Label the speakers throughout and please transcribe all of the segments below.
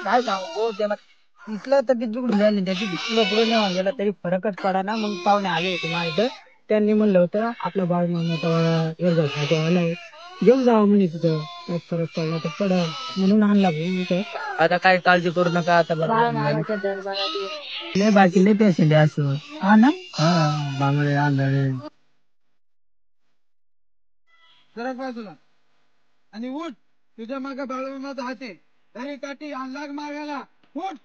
Speaker 1: काय सांगू त्याला दिसलं तर ती जुगडून राहिली त्याची दिसलं पुढे नेऊन गेला तरी फरकच पडा ना मग पाहुणे आले होते माझ्या इथं त्यांनी म्हणलं होतं आपलं बाळ मामा घेऊन जावं म्हणे तिथं काय फरक पडला तर पडा म्हणून आणला भाऊ इथं आता काय काळजी करू नका आता लय बाकी लय पेशंट आहे असं हा ना हा बांगडे आंधळे जरा बाजूला आणि उठ तुझ्या मागे बाळूमामाचा हात आहे तरी काठी लाग मागायला उठ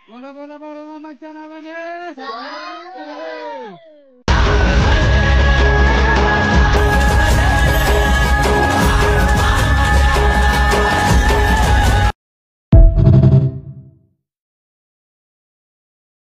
Speaker 1: बोला बोला बाळूमामाच्या नावाने